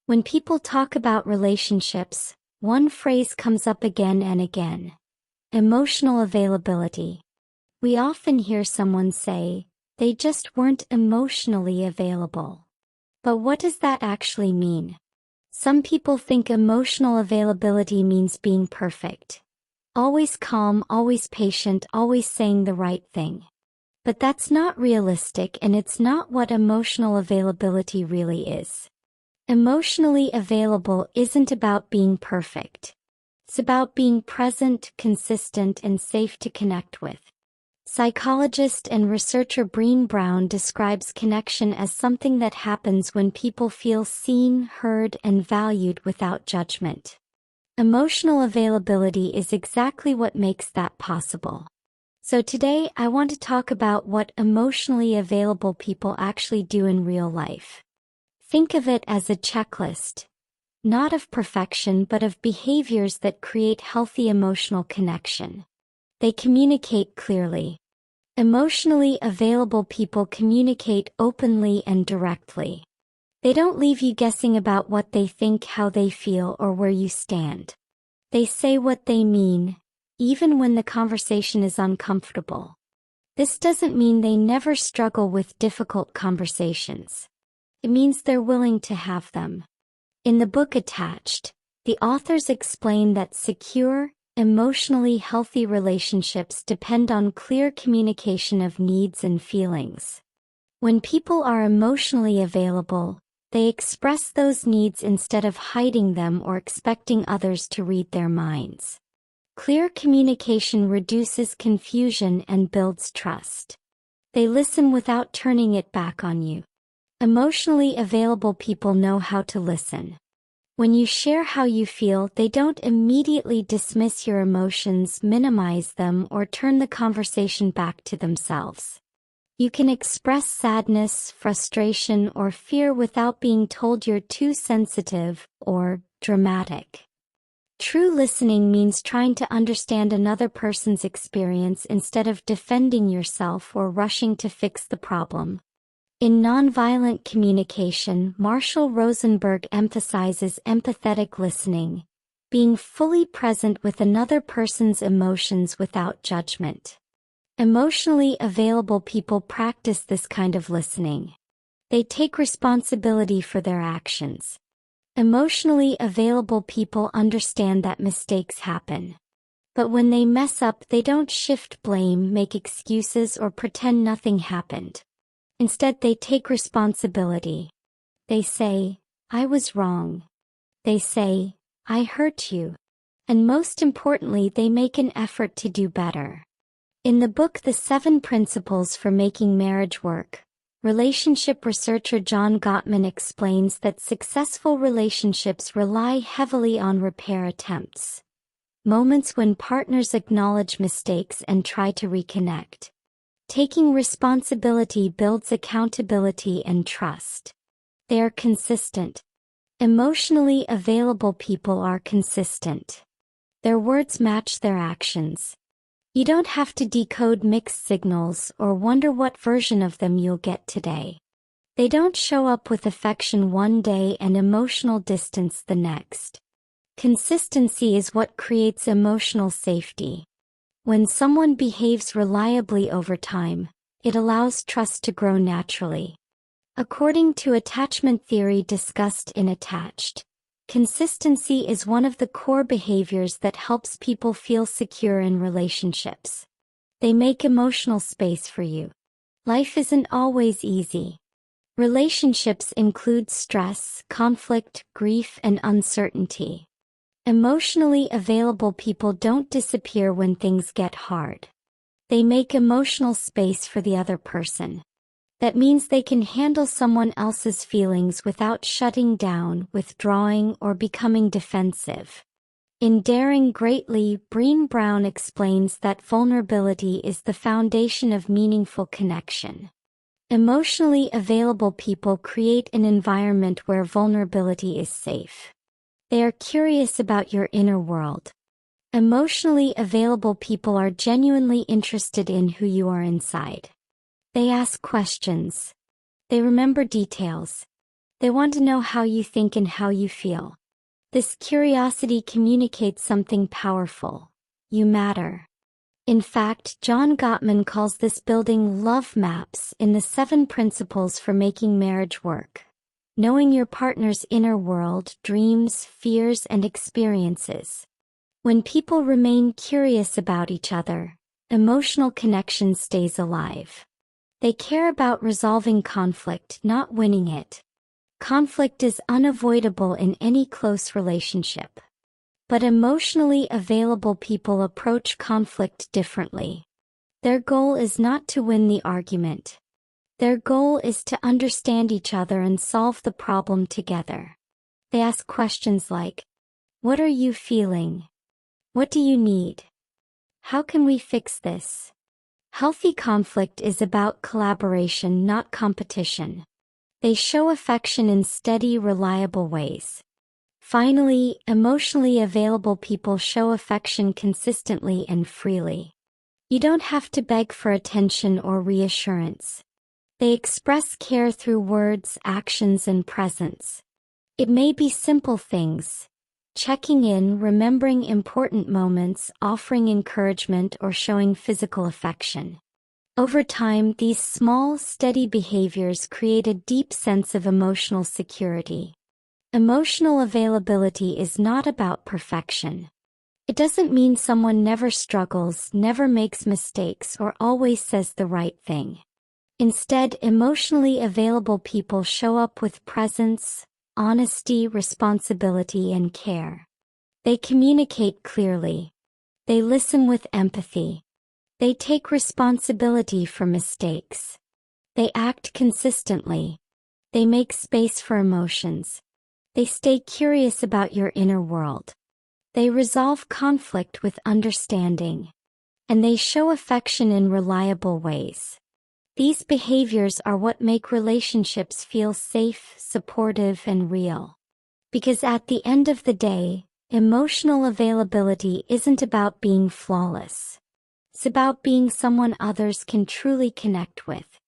When people talk about relationships, one phrase comes up again and again: emotional availability. We often hear someone say, "They just weren't emotionally available." But what does that actually mean? Some people think emotional availability means being perfect. Always calm, always patient, always saying the right thing. But that's not realistic, and it's not what emotional availability really is. Emotionally available isn't about being perfect. It's about being present, consistent, and safe to connect with. Psychologist and researcher Brené Brown describes connection as something that happens when people feel seen, heard, and valued without judgment. Emotional availability is exactly what makes that possible. So today I want to talk about what emotionally available people actually do in real life. Think of it as a checklist, not of perfection but of behaviors that create healthy emotional connection. They communicate clearly. Emotionally available people communicate openly and directly. They don't leave you guessing about what they think, how they feel, or where you stand. They say what they mean, even when the conversation is uncomfortable. This doesn't mean they never struggle with difficult conversations. It means they're willing to have them. In the book Attached, the authors explain that secure, emotionally healthy relationships depend on clear communication of needs and feelings. When people are emotionally available, they express those needs instead of hiding them or expecting others to read their minds. Clear communication reduces confusion and builds trust. They listen without turning it back on you. Emotionally available people know how to listen. When you share how you feel, they don't immediately dismiss your emotions, minimize them, or turn the conversation back to themselves. You can express sadness, frustration, or fear without being told you're too sensitive or dramatic. True listening means trying to understand another person's experience instead of defending yourself or rushing to fix the problem. In Nonviolent Communication, Marshall Rosenberg emphasizes empathetic listening, being fully present with another person's emotions without judgment. Emotionally available people practice this kind of listening. They take responsibility for their actions. Emotionally available people understand that mistakes happen. But when they mess up, they don't shift blame, make excuses, or pretend nothing happened. Instead, they take responsibility. They say, "I was wrong." They say, "I hurt you." And most importantly, they make an effort to do better. In the book The 7 Principles for Making Marriage Work, relationship researcher John Gottman explains that successful relationships rely heavily on repair attempts. Moments when partners acknowledge mistakes and try to reconnect. Taking responsibility builds accountability and trust. They are consistent. Emotionally available people are consistent. Their words match their actions. You don't have to decode mixed signals or wonder what version of them you'll get today. They don't show up with affection one day and emotional distance the next. Consistency is what creates emotional safety. When someone behaves reliably over time, it allows trust to grow naturally. According to attachment theory discussed in Attached, consistency is one of the core behaviors that helps people feel secure in relationships. They make emotional space for you. Life isn't always easy. Relationships include stress, conflict, grief, and uncertainty. Emotionally available people don't disappear when things get hard. They make emotional space for the other person. That means they can handle someone else's feelings without shutting down, withdrawing, or becoming defensive. In Daring Greatly, Brené Brown explains that vulnerability is the foundation of meaningful connection. Emotionally available people create an environment where vulnerability is safe. They are curious about your inner world. Emotionally available people are genuinely interested in who you are inside. They ask questions. They remember details. They want to know how you think and how you feel. This curiosity communicates something powerful. You matter. In fact, John Gottman calls this building love maps in the 7 principles for making marriage work. Knowing your partner's inner world, dreams, fears, and experiences. When people remain curious about each other, emotional connection stays alive. They care about resolving conflict, not winning it. Conflict is unavoidable in any close relationship. But emotionally available people approach conflict differently. Their goal is not to win the argument. Their goal is to understand each other and solve the problem together. They ask questions like, "What are you feeling? What do you need? How can we fix this?" Healthy conflict is about collaboration, not competition. They show affection in steady, reliable ways. Finally, emotionally available people show affection consistently and freely. You don't have to beg for attention or reassurance. They express care through words, actions, and presence. It may be simple things: checking in, remembering important moments, offering encouragement, or showing physical affection. Over time, these small, steady behaviors create a deep sense of emotional security. Emotional availability is not about perfection. It doesn't mean someone never struggles, never makes mistakes, or always says the right thing. Instead, emotionally available people show up with presence, honesty, responsibility, and care. They communicate clearly. They listen with empathy. They take responsibility for mistakes. They act consistently. They make space for emotions. They stay curious about your inner world. They resolve conflict with understanding. And they show affection in reliable ways. These behaviors are what make relationships feel safe, supportive, and real. Because at the end of the day, emotional availability isn't about being flawless. It's about being someone others can truly connect with.